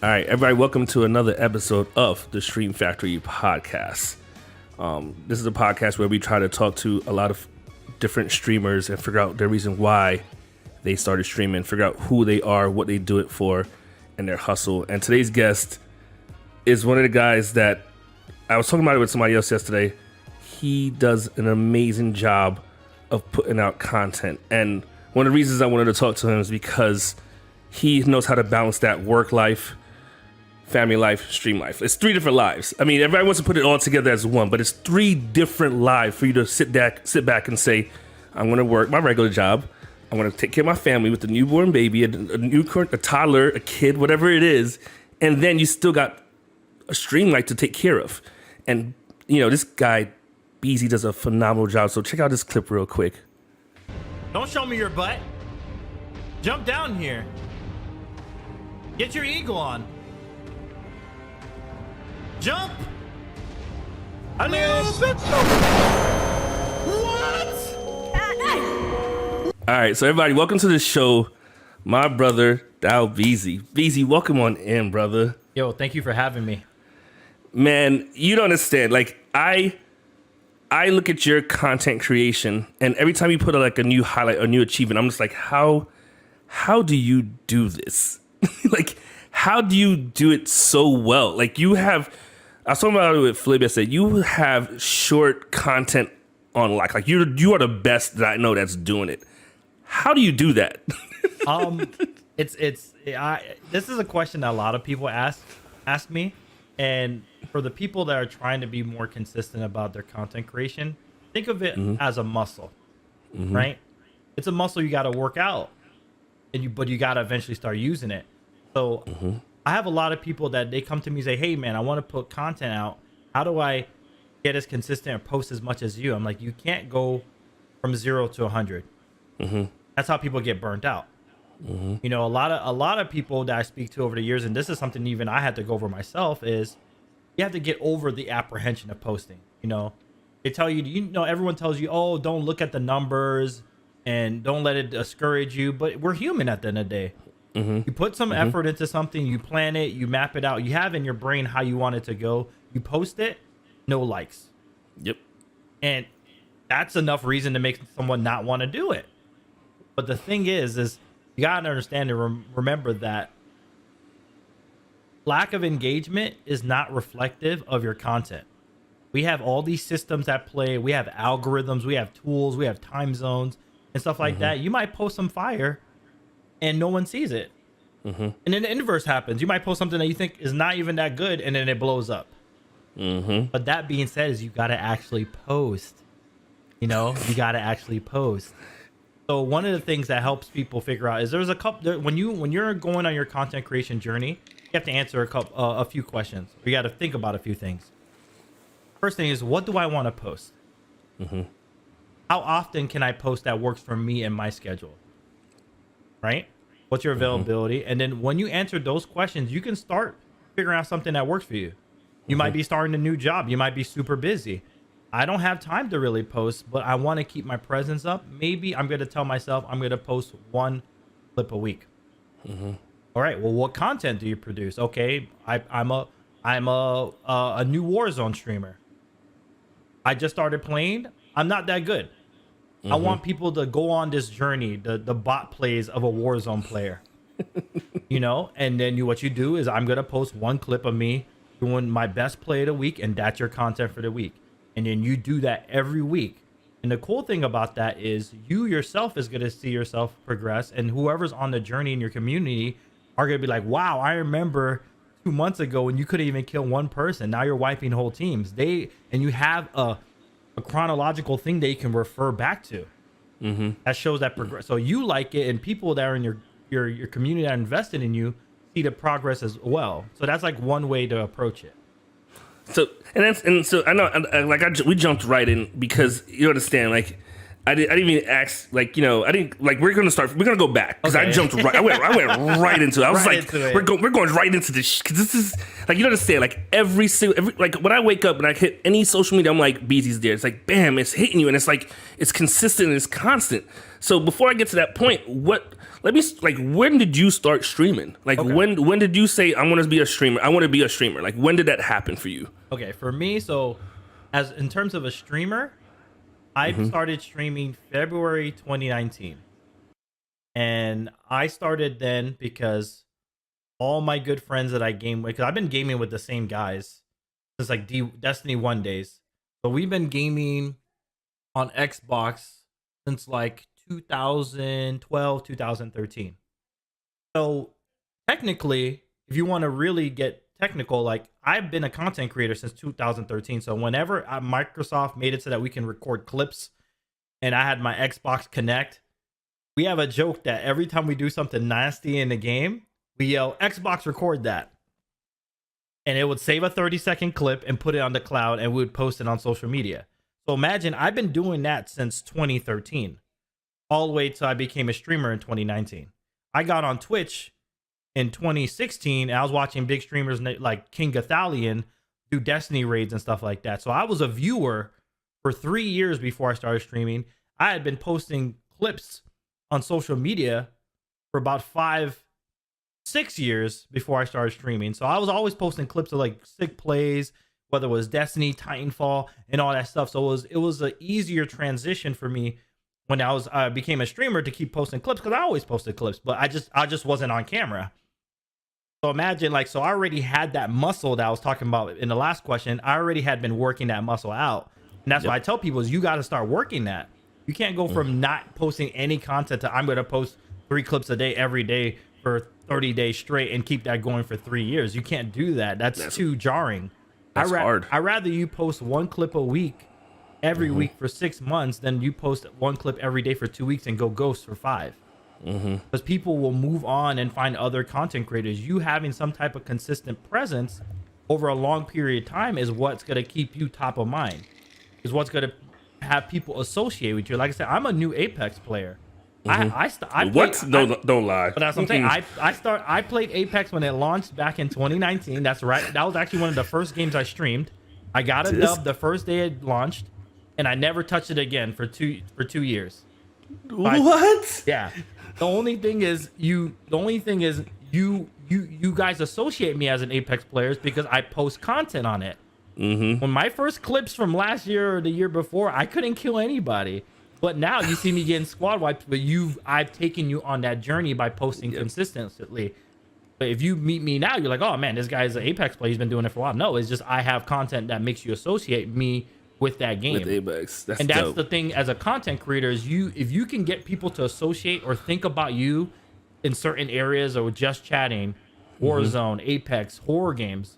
All right, everybody, welcome to another episode of the Stream Factory podcast. This is a podcast where we try to talk to a lot of different streamers and figure out the reason why they started streaming, figure out who they are, what they do it for, and their hustle. And today's guest is one of the guys that I was talking about it with somebody else yesterday. He does an amazing job of putting out content. And one of the reasons I wanted to talk to him is because he knows how to balance that work life, family life, stream life. It's three different lives. I mean, everybody wants to put it all together as one, but it's three different lives for you to sit back and say, I'm going to work my regular job. I'm going to take care of my family with a newborn baby, a toddler, a kid, whatever it is. And then you still got a stream life to take care of. And, you know, this guy, Beezy, does a phenomenal job. So check out this clip real quick. Don't show me your butt. Jump down here. Get your eagle on. Jump. I mean, what? All right, so everybody, welcome to the show. My brother, DaoBeezy. Beezy, welcome on in, brother. Yo, thank you for having me. Man, you don't understand. Like, I look at your content creation, and every time you put a new highlight or new achievement, I'm just like, how do you do this? Like, how do you do it so well? Like, you have, I was talking about it with Flip. I said, you have short content on lock. Like, you are the best that I know that's doing it. How do you do that? This is a question that a lot of people ask me, and for the people that are trying to be more consistent about their content creation, think of it as a muscle, right? It's a muscle you got to work out, but you got to eventually start using it. So I have a lot of people that they come to me and say, hey man, I want to put content out. How do I get as consistent or post as much as you? I'm like, you can't go from 0 to 100. That's how people get burnt out. You know, a lot of people that I speak to over the years, and this is something even I had to go over myself, is you have to get over the apprehension of posting. You know, they tell you, everyone tells you, oh, don't look at the numbers and don't let it discourage you. But we're human at the end of the day. You put some effort into something, you plan it, you map it out, you have in your brain how you want it to go, you post it, no likes. Yep. And that's enough reason to make someone not want to do it. But the thing is you gotta understand and remember that lack of engagement is not reflective of your content. We have all these systems at play. We have algorithms, we have tools, we have time zones and stuff like that. You might post some fire and no one sees it. And then the inverse happens. You might post something that you think is not even that good and then it blows up. But that being said, is you got to actually post. You know, you got to actually post. So one of the things that helps people figure out is there's a couple, when you're going on your content creation journey, you have to answer a few questions. You got to think about a few things. First thing is, what do I want to post? How often can I post that works for me and my schedule? Right? What's your availability? And then when you answer those questions, you can start figuring out something that works for you. You might be starting a new job. You might be super busy. I don't have time to really post, but I want to keep my presence up. Maybe I'm going to tell myself I'm going to post one clip a week. All right. Well, what content do you produce? Okay. I'm a new Warzone streamer. I just started playing. I'm not that good. I want people to go on this journey, the bot plays of a Warzone player, you know, and then what you do is I'm going to post one clip of me doing my best play of the week, and that's your content for the week. And then you do that every week. And the cool thing about that is you yourself is going to see yourself progress, and whoever's on the journey in your community are going to be like, wow, I remember 2 months ago when you couldn't even kill one person. Now you're wiping whole teams. And you have a chronological thing that you can refer back to. That shows that progress. So you like it, and people that are in your community that are invested in you see the progress as well. So that's like one way to approach it. So so I know, we jumped right in because you understand, like I didn't even ask, like, you know, I didn't, like, we're gonna go back because I jumped right, I went right into it. I was like, we're going right into this because this is, like, you understand, like every like when I wake up and I hit any social media, I'm like, Beezy's there. It's like, bam, it's hitting you, and it's like it's consistent and it's constant. So before I get to that point, what like, when did you start streaming? Like, when did you say, I want to be a streamer? I want to be a streamer. Like, when did that happen for you? Okay, for me, so as in terms of a streamer, I started streaming February 2019. And I started then because all my good friends that I game with, because I've been gaming with the same guys since like Destiny 1 days. So we've been gaming on Xbox since like 2012, 2013. So technically, if you want to really get technical, like I've been a content creator since 2013. So whenever Microsoft made it so that we can record clips and I had my Xbox Connect, we have a joke that every time we do something nasty in the game, we yell, Xbox record that. And it would save a 30-second clip and put it on the cloud, and we would post it on social media. So imagine I've been doing that since 2013, all the way till I became a streamer in 2019. I got on Twitch in 2016, and I was watching big streamers like King Gathalion do Destiny raids and stuff like that. So I was a viewer for 3 years before I started streaming. I had been posting clips on social media for about 5-6 years before I started streaming. So I was always posting clips of like sick plays, whether it was Destiny, Titanfall, and all that stuff. So it was an easier transition for me when I became a streamer to keep posting clips, because I always posted clips, but I just wasn't on camera. So imagine, like, so I already had that muscle that I was talking about in the last question. I already had been working that muscle out. And that's why I tell people is you got to start working that. You can't go from not posting any content to I'm going to post 3 clips a day every day for 30 days straight and keep that going for 3 years. You can't do that. That's too jarring. That's hard. I'd rather you post 1 clip a week every week for 6 months than you post 1 clip every day for 2 weeks and go ghost for 5. Because people will move on and find other content creators. You having some type of consistent presence over a long period of time is what's going to keep you top of mind, is what's going to have people associate with you. Like I said, I'm a new Apex player. Don't lie. But that's what I'm saying. I played Apex when it launched back in 2019. That's right. That was actually one of the first games I streamed. I got a dub the first day it launched, and I never touched it again for 2 years. What? Yeah. The only thing is you guys associate me as an Apex player because I post content on it. When my first clips from last year or the year before, I couldn't kill anybody. But now you see me getting squad wiped, but I've taken you on that journey by posting consistently. But if you meet me now, you're like, oh man, this guy's an Apex player. He's been doing it for a while. No, it's just I have content that makes you associate me with that game. With Apex. That's dope. The thing as a content creator is if you can get people to associate or think about you in certain areas or just chatting, Warzone, Apex, horror games,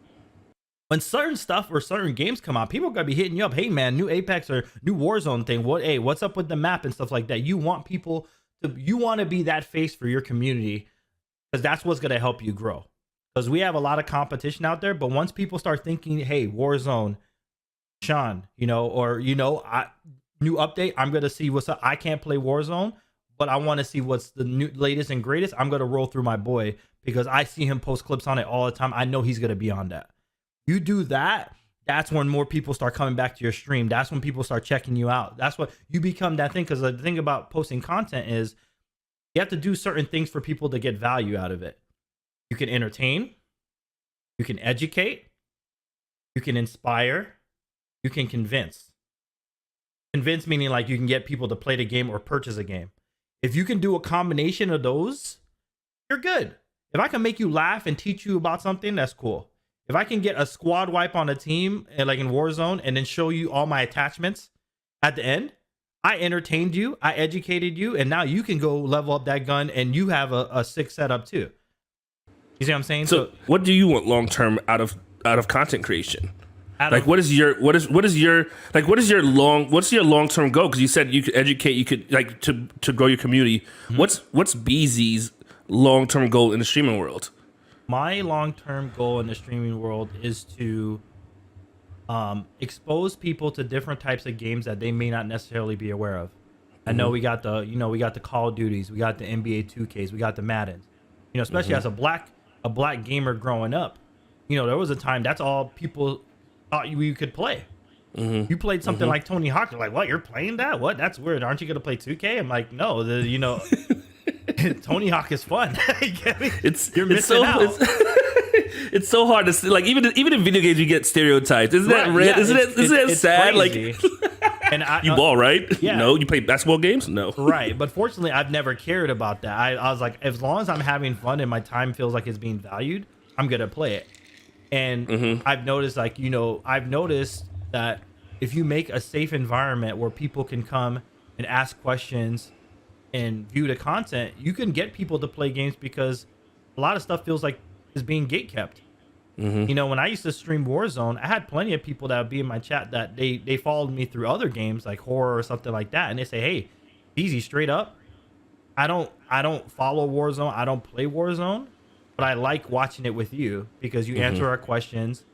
when certain stuff or certain games come out, people are gonna be hitting you up. Hey man, new Apex or new Warzone thing. What's up with the map and stuff like that? You want people you want to be that face for your community, because that's what's gonna help you grow. Because we have a lot of competition out there, but once people start thinking, hey, Warzone, Sean, new update, I'm gonna see what's up. I can't play Warzone, but I want to see what's the new latest and greatest. I'm gonna roll through my boy because I see him post clips on it all the time. I know he's gonna be on that. You do that, that's when more people start coming back to your stream. That's when people start checking you out. That's what you become that thing. Because the thing about posting content is you have to do certain things for people to get value out of it. You can entertain, you can educate, you can inspire, you can convince. Convince meaning like you can get people to play the game or purchase a game. If you can do a combination of those, you're good. If I can make you laugh and teach you about something, that's cool. If I can get a squad wipe on a team, like in Warzone, and then show you all my attachments at the end, I entertained you, I educated you, and now you can go level up that gun and you have a sick setup too. You see what I'm saying? So what do you want long term out of content creation? What's your long term goal? Because you said you could educate, you could like to grow your community. What's Beezy's long term goal in the streaming world? My long-term goal in the streaming world is to expose people to different types of games that they may not necessarily be aware of. I know we got the Call of Duties, we got the NBA 2Ks, we got the Maddens. Especially as a black gamer growing up, there was a time that's all people thought you could play. You played something like Tony Hawk, they're like, what, you're playing that? What? That's weird. Aren't you gonna play 2K? I'm like, no, Tony Hawk is fun. You're it's missing so out. it's so hard to see. Like even in video games, you get stereotypes. Isn't that red? Yeah, isn't that sad? crazy. Like And you ball, right? Yeah. No, you play basketball games? No. Right, but fortunately, I've never cared about that. I was like, as long as I'm having fun and my time feels like it's being valued, I'm gonna play it. And I've noticed, I've noticed that if you make a safe environment where people can come and ask questions and view the content, you can get people to play games because a lot of stuff feels like is being gatekept. When I used to stream Warzone, I had plenty of people that would be in my chat that they followed me through other games like horror or something like that, and they say, "Hey, Beezy, straight up, I don't follow Warzone, I don't play Warzone, but I like watching it with you because you answer our questions,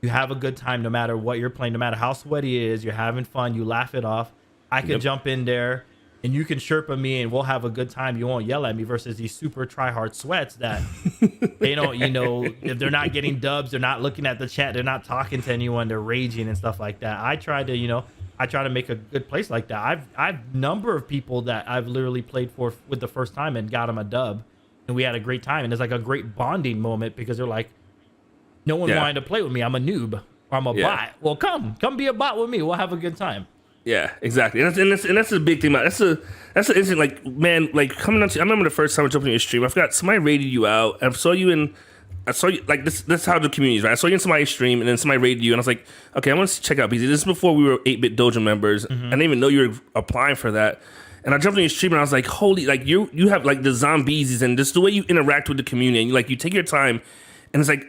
you have a good time no matter what you're playing, no matter how sweaty it is, you're having fun, you laugh it off. I could jump in there." And you can Sherpa me and we'll have a good time. You won't yell at me versus these super try-hard sweats that they don't, if they're not getting dubs, they're not looking at the chat, they're not talking to anyone, they're raging and stuff like that. I try to make a good place like that. I've number of people that I've literally played for with the first time and got them a dub. And we had a great time. And it's like a great bonding moment because they're like, no one wanted to play with me. I'm a noob or I'm a bot. Well, come be a bot with me. We'll have a good time. Yeah, exactly, and that's a big thing. That's an instant, like, man, like coming on to. I remember the first time I jumped on your stream. I forgot somebody rated you out. I saw you like this. That's how the community is, right? I saw you in somebody's stream, and then somebody rated you, and I was like, okay, I want to check out Beezy. This is before we were 8-bit Dojo members. I didn't even know you were applying for that. And I jumped on your stream, and I was like, holy, like you have like the zombies, and just the way you interact with the community, and you take your time, and it's like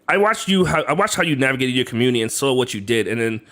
I watched how you navigated your community and saw what you did, and then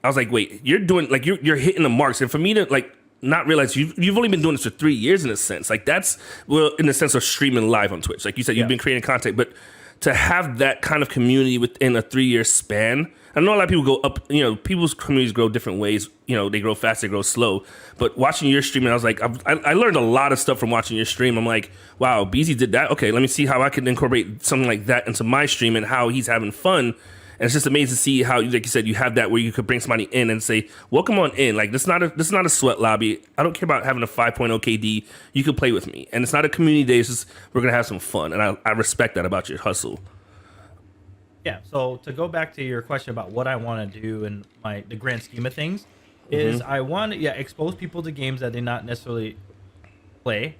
I was like, wait, you're doing like you're hitting the marks, and for me to like not realize you've only been doing this for 3 years in a sense, like that's in the sense of streaming live on Twitch, like you said, you've been creating content, but to have that kind of community within a 3-year span, I know a lot of people go up, people's communities grow different ways, they grow fast, they grow slow, but watching your stream, and I was like, I learned a lot of stuff from watching your stream. I'm like, wow, Beezy did that. Okay, let me see how I can incorporate something like that into my stream and how he's having fun. And it's just amazing to see how, like you said, you have that where you could bring somebody in and say, welcome on in. Like, this is not a sweat lobby. I don't care about having a 5.0 KD. You can play with me. And it's not a community day. It's just, we're going to have some fun. And I respect that about your hustle. Yeah. So to go back to your question about what I want to do in the grand scheme of things is I want to, expose people to games that they not necessarily play,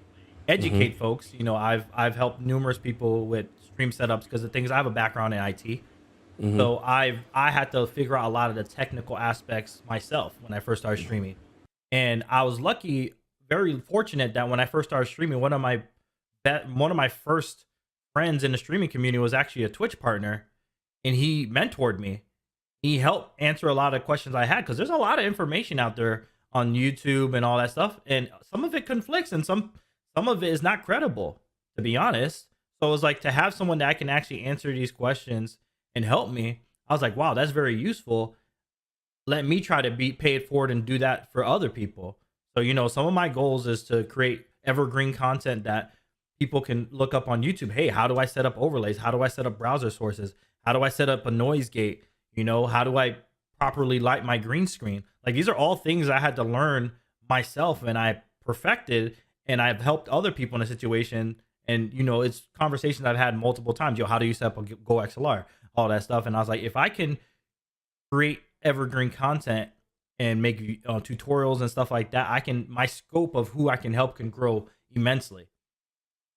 educate folks. I've helped numerous people with stream setups because the thing is I have a background in IT. So I had to figure out a lot of the technical aspects myself when I first started streaming. And I was very fortunate that when I first started streaming, one of my first friends in the streaming community was actually a Twitch partner, and he mentored me. He helped answer a lot of questions I had because there's a lot of information out there on YouTube and all that stuff, and some of it conflicts and some of it is not credible, to be honest. So it was like to have someone that I can actually answer these questions and help me. I was like, wow, that's very useful. Let me try to pay it forward and do that for other people. So, some of my goals is to create evergreen content that people can look up on YouTube. Hey, how do I set up overlays? How do I set up browser sources? How do I set up a noise gate? How do I properly light my green screen? Like, these are all things I had to learn myself and I perfected, and I've helped other people in a situation. And, it's conversations I've had multiple times. How do you set up a Go XLR? All that stuff. And I was like, if I can create evergreen content and make tutorials and stuff like that, my scope of who I can help can grow immensely.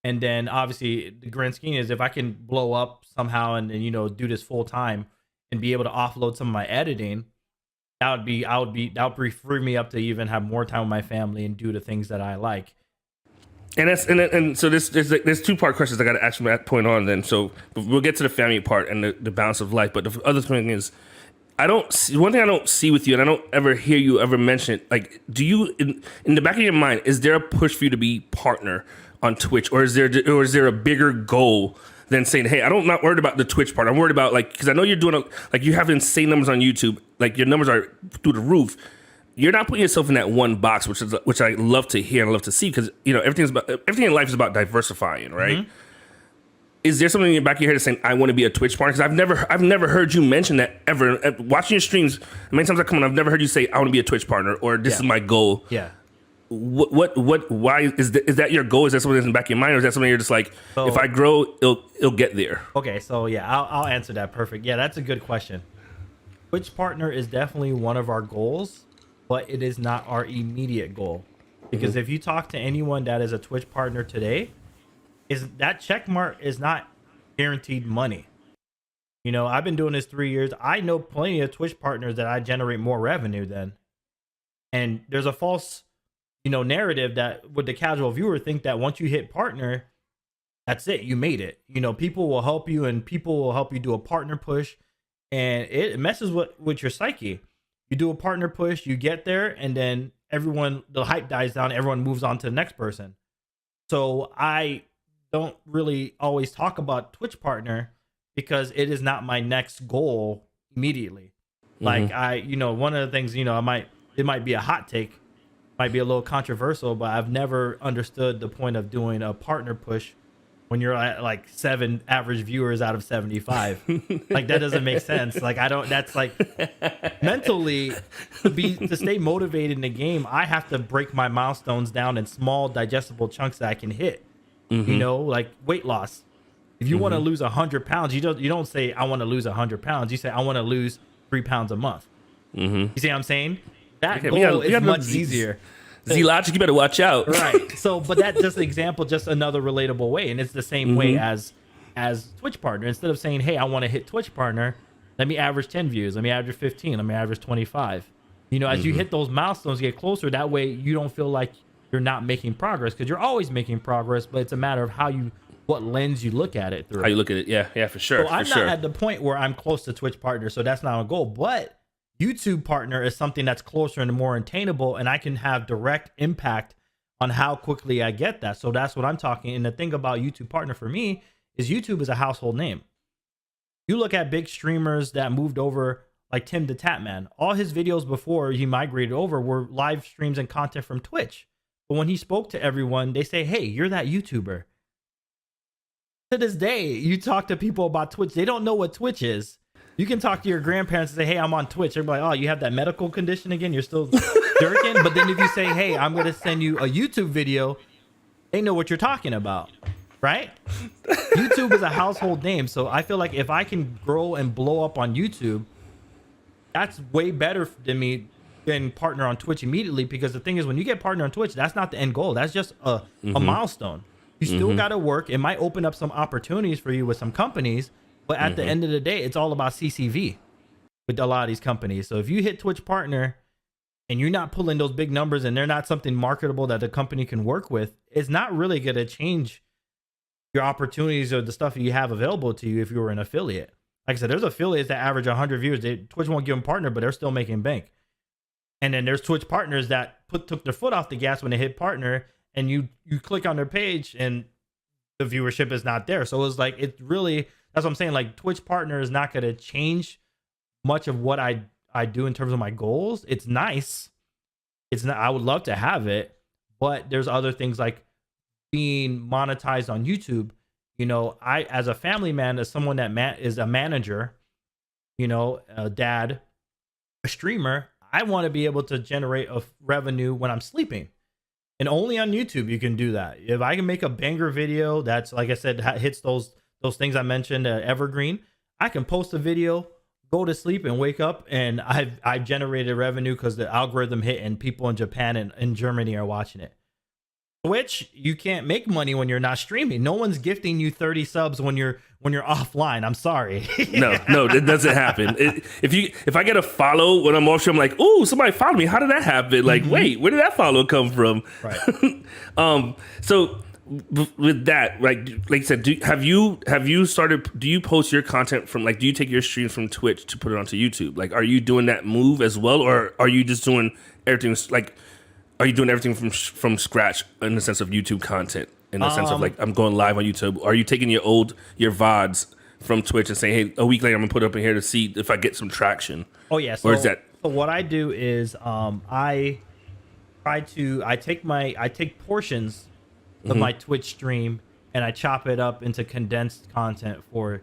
And then obviously the grand scheme is if I can blow up somehow and do this full time and be able to offload some of my editing, that would free me up to even have more time with my family and do the things that I like. And so there's 2-part questions I got to ask from that point on. Then so we'll get to the family part and the balance of life. But the other thing is, one thing I don't see with you, and I don't ever hear you ever mention it. Like, do you in the back of your mind, is there a push for you to be partner on Twitch, or is there a bigger goal than saying, hey, I'm not worried about the Twitch part. I'm worried about because I know you're doing you have insane numbers on YouTube. Like your numbers are through the roof. You're not putting yourself in that one box, which I love to hear and I love to see because everything in life is about diversifying, right? Is there something in the back of your head that's saying I want to be a Twitch partner? Because I've never heard you mention that ever. Watching your streams, many times I come on, I've never heard you say I want to be a Twitch partner or this is my goal. Yeah. why is that your goal? Is that something that's in the back of your mind, or is that something you're just like, So- if I grow, it'll get there? Okay, so yeah, I'll answer that. Perfect. Yeah, that's a good question. Twitch partner is definitely one of our goals, but it is not our immediate goal. Because if you talk to anyone that is a Twitch partner today, is that check mark is not guaranteed money. You know, I've been doing this 3 years. I know plenty of Twitch partners that I generate more revenue than. And there's a false, narrative that would the casual viewer think that once you hit partner, that's it, you made it. People will help you and people will help you do a partner push, and it messes with your psyche. You do a partner push, you get there, and then the hype dies down, everyone moves on to the next person. So I don't really always talk about Twitch partner because it is not my next goal immediately. Like one of the things, it might be a hot take, might be a little controversial, but I've never understood the point of doing a partner push when you're at like 7 average viewers out of 75. Like that doesn't make sense. Like that's like mentally to stay motivated in the game, I have to break my milestones down in small digestible chunks that I can hit. Like weight loss. If you want to lose 100 pounds, you don't say I want to lose 100 pounds. You say I want to lose 3 pounds a month. You see what I'm saying? That goal is much easier. Z-Logic, you better watch out. Right. So, but that's just an example, just another relatable way. And it's the same way as Twitch partner. Instead of saying, hey, I want to hit Twitch partner, let me average 10 views. Let me average 15. Let me average 25. As you hit those milestones, get closer. That way you don't feel like you're not making progress, because you're always making progress, but it's a matter of what lens you look at it through. How you look at it. Yeah, for sure. So I'm not at the point where I'm close to Twitch partner, so that's not a goal. But YouTube partner is something that's closer and more attainable, and I can have direct impact on how quickly I get that. So that's what I'm talking. And the thing about YouTube partner for me is YouTube is a household name. You look at big streamers that moved over, like Tim the Tatman. All his videos before he migrated over were live streams and content from Twitch. But when he spoke to everyone, they say, hey, you're that YouTuber. To this day, you talk to people about Twitch, they don't know what Twitch is. You can talk to your grandparents and say, hey, I'm on Twitch. They're like, oh, you have that medical condition again? You're still jerking? But then if you say, hey, I'm going to send you a YouTube video, they know what you're talking about, right? YouTube is a household name. So I feel like if I can grow and blow up on YouTube, that's way better than me getting partner on Twitch immediately. Because the thing is, when you get partner on Twitch, that's not the end goal. That's just a milestone. You still got to work. It might open up some opportunities for you with some companies. But at the end of the day, it's all about CCV with a lot of these companies. So if you hit Twitch partner and you're not pulling those big numbers and they're not something marketable that the company can work with, it's not really going to change your opportunities or the stuff that you have available to you if you were an affiliate. Like I said, there's affiliates that average 100 viewers. Twitch won't give them partner, but they're still making bank. And then there's Twitch partners that took their foot off the gas when they hit partner, and you click on their page and the viewership is not there. So it's like, it really... That's what I'm saying. Like, Twitch partner is not going to change much of what I do in terms of my goals. It's nice. It's not. I would love to have it, but there's other things like being monetized on YouTube. I, as a family man, as someone that is a manager, a dad, a streamer, I want to be able to generate a revenue when I'm sleeping. And only on YouTube you can do that. If I can make a banger video that's, like I said, hits those things I mentioned, evergreen, I can post a video, go to sleep, and wake up, and I've generated revenue because the algorithm hit and people in Japan and in Germany are watching it. Twitch, you can't make money when you're not streaming. No one's gifting you 30 subs when you're offline. I'm sorry. No, it doesn't happen. If I get a follow when I'm off stream, I'm like, oh, somebody followed me. How did that happen? Like, wait, where did that follow come from? Right. So with that, like you said, have you started? Do you post your content from, like, do you take your streams from Twitch to put it onto YouTube? Like, are you doing that move as well, or are you just doing everything? Like, are you doing everything from scratch in the sense of YouTube content? In the sense of, like, I'm going live on YouTube. Are you taking your VODs from Twitch and saying, hey, a week later I'm gonna put it up in here to see if I get some traction? Oh yeah. So, or is that? So what I do is I take portions of my Twitch stream and I chop it up into condensed content for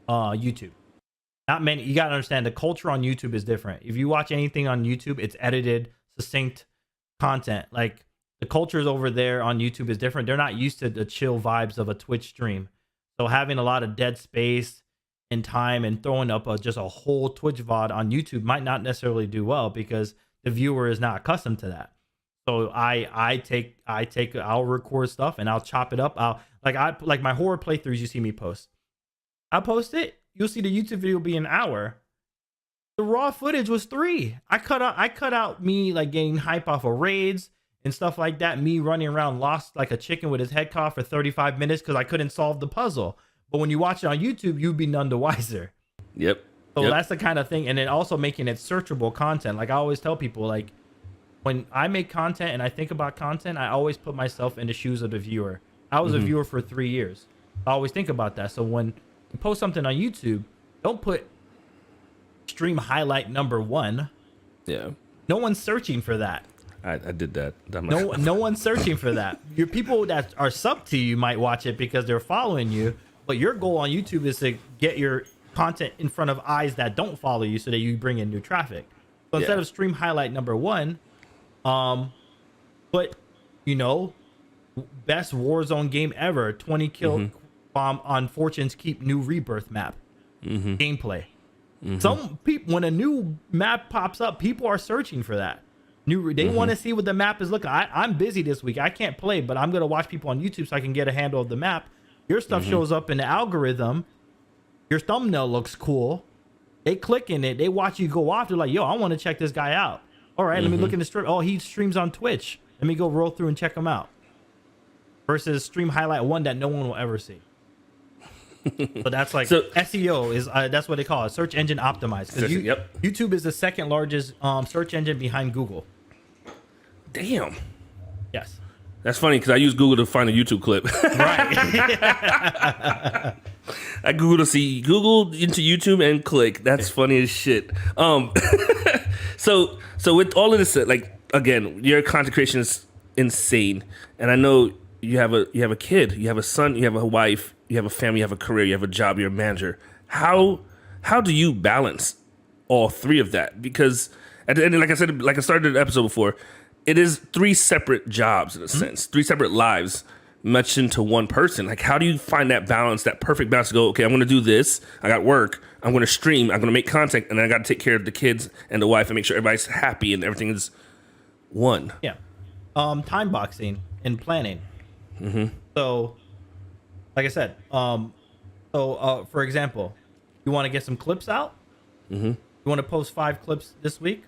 YouTube. Not many. You gotta understand, the culture on YouTube is different. If you watch anything on YouTube, it's edited, succinct content. Like, The cultures over there on YouTube is different. They're not used to the chill vibes of a Twitch stream. So having a lot of dead space and time and throwing up just a whole Twitch VOD on YouTube might not necessarily do well because the viewer is not accustomed to that. So I'll record stuff and I'll chop it up. Like my horror playthroughs you see me post. I'll post it. You'll see the YouTube video be an hour. The raw footage was 3. I cut out me like getting hype off of raids and stuff like that. Me running around lost like a chicken with his head cut off for 35 minutes because I couldn't solve the puzzle. But when you watch it on YouTube, you'd be none the wiser. Yep. So that's the kind of thing. And then also making it searchable content. Like I always tell people, like when I make content and I think about content, I always put myself in the shoes of the viewer. I was a viewer for 3 years. I always think about that. So when you post something on YouTube, don't put stream highlight number 1. Yeah. No one's searching for that. I did that. No one's searching for that. Your people that are sub to you might watch it because they're following you, but your goal on YouTube is to get your content in front of eyes that don't follow you so that you bring in new traffic. So instead of stream highlight number 1, but best Warzone game ever, 20 kill bomb on Fortune's Keep new rebirth map. Gameplay. Some people, when a new map pops up, people are searching for that. They want to see what the map is looking. I'm busy this week. I can't play, but I'm gonna watch people on YouTube so I can get a handle of the map. Your stuff shows up in the algorithm. Your thumbnail looks cool. They click in it. They watch you go off. They're like, yo, I want to check this guy out. All right, let me look in the stream. Oh, he streams on Twitch. Let me go roll through and check him out. Versus stream highlight 1 that no one will ever see. But that's like SEO is that's what they call it, search engine optimized. Because YouTube is the second largest search engine behind Google. Damn. Yes. That's funny because I use Google to find a YouTube clip. Right. I Google into YouTube and click. That's funny as shit. So with all of this, like again, your content creation is insane, and I know you have a kid, you have a son, you have a wife, you have a family, you have a career, you have a job, you're a manager. How do you balance all 3 of that? Because at the end, like I said, like I started the episode before, it is 3 separate jobs in a sense, 3 separate lives meshed into one person. Like, how do you find that balance, that perfect balance to go, okay, I'm going to do this. I got work. I'm going to stream. I'm going to make content. And then I got to take care of the kids and the wife and make sure everybody's happy and everything is one. Yeah. Time boxing and planning. So, like I said, for example, you want to get some clips out? You want to post 5 clips this week?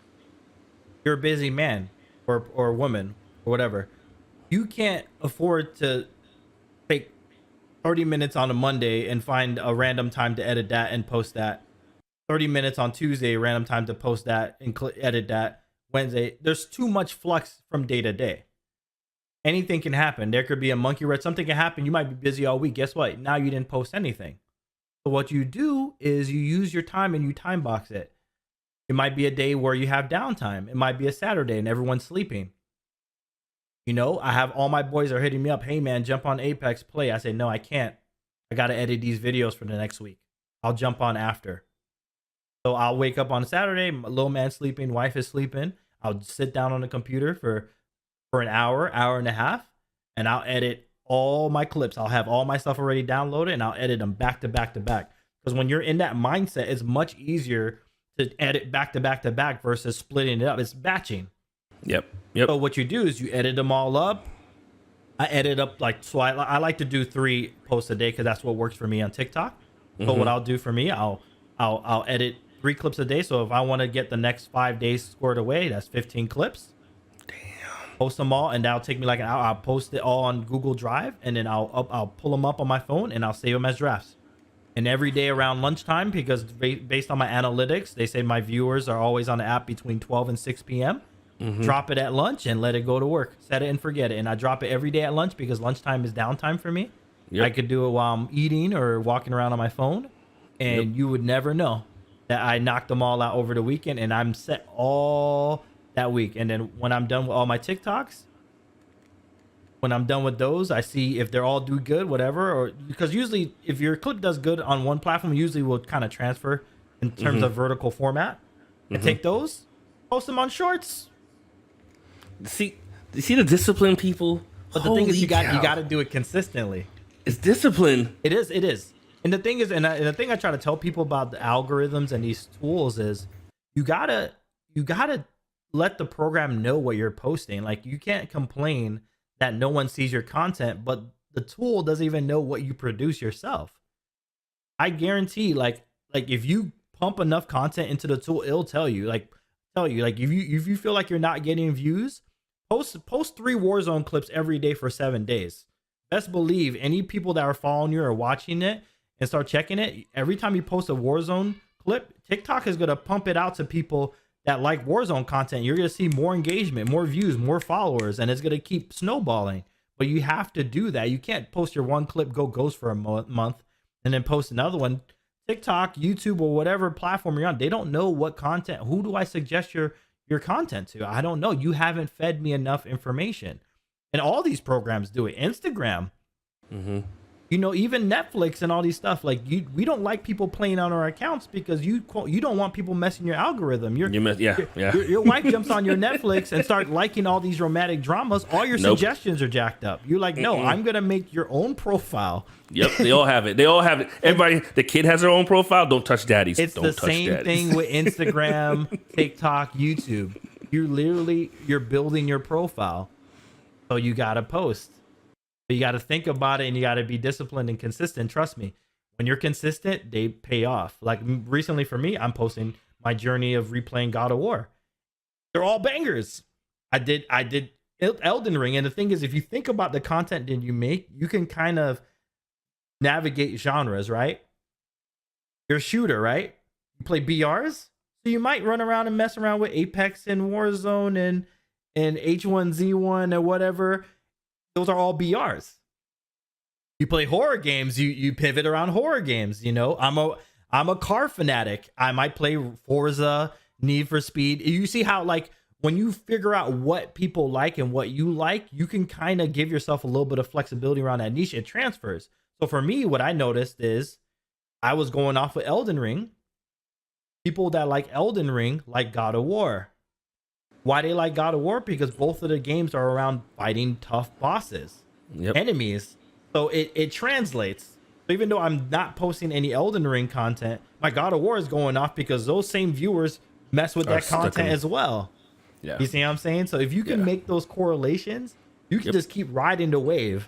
You're a busy man or woman or whatever. You can't afford to take 30 minutes on a Monday and find a random time to edit that and post that. 30 minutes on Tuesday, random time to post that and edit that. Wednesday, there's too much flux from day to day. Anything can happen. There could be a monkey wrench. Something can happen. You might be busy all week. Guess what? Now you didn't post anything. So what you do is you use your time and you time box it. It might be a day where you have downtime. It might be a Saturday and everyone's sleeping. I have all my boys are hitting me up. Hey man, jump on Apex, play. I say, no, I can't. I got to edit these videos for the next week. I'll jump on after. So I'll wake up on a Saturday, my little man's sleeping, wife is sleeping. I'll sit down on the computer for an hour and a half, and I'll edit all my clips. I'll have all my stuff already downloaded, and I'll edit them back to back to back. Because when you're in that mindset, it's much easier to edit back to back to back versus splitting it up. It's batching. Yep. So what you do is you edit them all up. I edit up I like to do 3 posts a day because that's what works for me on TikTok. So what I'll do for me, I'll edit 3 clips a day. So if I want to get the next 5 days scored away, that's 15 clips. Damn. Post them all, and that'll take me like an hour. I'll post it all on Google Drive, and then I'll pull them up on my phone, and I'll save them as drafts. And every day around lunchtime, because based on my analytics, they say my viewers are always on the app between 12 and 6 p.m. Drop it at lunch and let it go to work. Set it and forget it. And I drop it every day at lunch because lunchtime is downtime for me. I could do it while I'm eating or walking around on my phone. And you would never know that I knocked them all out over the weekend, and I'm set all that week. And then when I'm done with all my TikToks, when I'm done with those, I see if they're all do good, whatever. Or because usually if your clip does good on one platform, usually will kind of transfer in terms of vertical format. And take those, post them on Shorts. See, You see the discipline, people? But the thing is, you got to do it consistently. It's discipline. It is. And the thing is, and the thing I try to tell people about the algorithms and these tools is, you gotta let the program know what you're posting. Like, you can't complain that no one sees your content, but the tool doesn't even know what you produce yourself. I guarantee, like if you pump enough content into the tool, it'll tell you, like if you feel like you're not getting views, post 3 Warzone clips every day for 7 days. Best believe any people that are following you or watching it and start checking it, every time you post a Warzone clip, TikTok is gonna pump it out to people that like Warzone content. You're gonna see more engagement, more views, more followers, and it's gonna keep snowballing. But you have to do that. You can't post your one clip, go ghost for a month, and then post another one. TikTok, YouTube, or whatever platform you're on, they don't know what content. Who do I suggest your content to? I don't know. You haven't fed me enough information. And all these programs do it. Instagram. You know, even Netflix and all these stuff. Like, we don't like people playing on our accounts because you don't want people messing your algorithm. Your wife jumps on your Netflix and start liking all these romantic dramas. All your suggestions are jacked up. You're like, no, I'm gonna make your own profile. Yep, they all have it. Everybody, the kid has their own profile. Don't touch daddy's. It's the same thing with Instagram, TikTok, YouTube. You're building your profile, so you gotta post. But you got to think about it, and you got to be disciplined and consistent. Trust me, when you're consistent, they pay off. Like, recently for me, I'm posting my journey of replaying God of War. They're all bangers. I did Elden Ring, and the thing is, if you think about the content that you make, you can kind of navigate genres, right? You're a shooter, right? You play BRs, so you might run around and mess around with Apex and Warzone and H1Z1 or whatever. Those are all BRs. You play horror games, you pivot around horror games. You know, I'm a car fanatic. I might play Forza, Need for Speed. You see how, like, when you figure out what people like and what you like, you can kind of give yourself a little bit of flexibility around that niche. It transfers. So for me, what I noticed is I was going off with Elden Ring. People that like Elden Ring like God of War. Why they like God of War? Because both of the games are around fighting tough bosses, enemies. So it translates. So even though I'm not posting any Elden Ring content, my God of War is going off because those same viewers mess with that content as well. Yeah. You see what I'm saying? So if you can make those correlations, you can just keep riding the wave.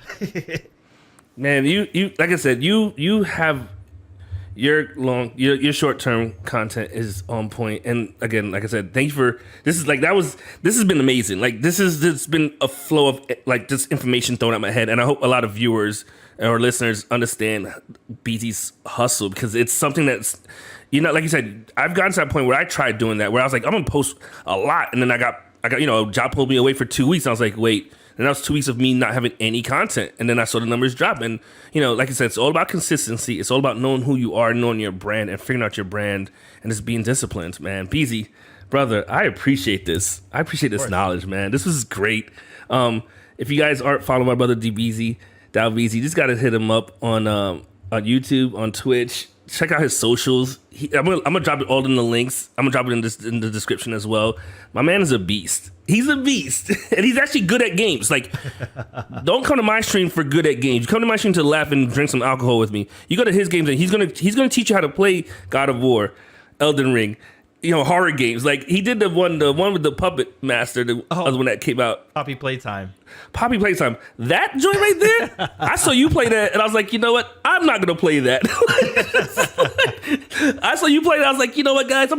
Man, you like I said, you have your short-term content is on point. And again, like I said, thank you for this has been amazing. Like, it's been a flow of like just information thrown at my head, and I hope a lot of viewers or listeners understand Beezy's hustle, because it's something that's, you know, like you said, I've gotten to that point where I tried doing that, where I was like, I'm gonna post a lot, and then I got you know, job pulled me away for 2 weeks, and I was like, wait. And that was 2 weeks of me not having any content. And then I saw the numbers drop. And, you know, like I said, it's all about consistency. It's all about knowing who you are, knowing your brand, and figuring out your brand, and just being disciplined, man. Beezy, brother, I appreciate this. I appreciate this knowledge, man. This was great. If you guys aren't following my brother DaoBeezy, just got to hit him up on YouTube, on Twitch. Check out his socials. I'm gonna drop it all in the links. I'm gonna drop it in the description as well. My man is a beast. He's a beast, and he's actually good at games. Like, don't come to my stream for good at games. You come to my stream to laugh and drink some alcohol with me. You go to his games, and he's gonna teach you how to play God of War, Elden Ring, you know, horror games. Like, he did the one with the Puppet Master, the other one that came out. Poppy Playtime. That joint right there, I saw you play that, and I was like, you know what? I'm not gonna play that. I saw you play that. I was like, you know what, guys? I'm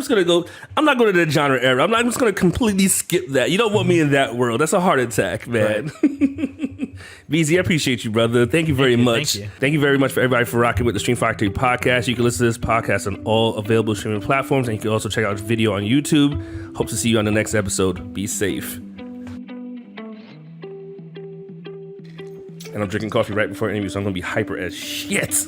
not going to the genre era. I'm just gonna completely skip that. You don't want me in that world. That's a heart attack, man. Right. Beezy, I appreciate you, brother. Thank you very much. Thank you very much for everybody for rocking with the Stream Factory podcast. You can listen to this podcast on all available streaming platforms, and you can also check out this video on YouTube. Hope to see you on the next episode. Be safe. And I'm drinking coffee right before an interview, so I'm going to be hyper as shit.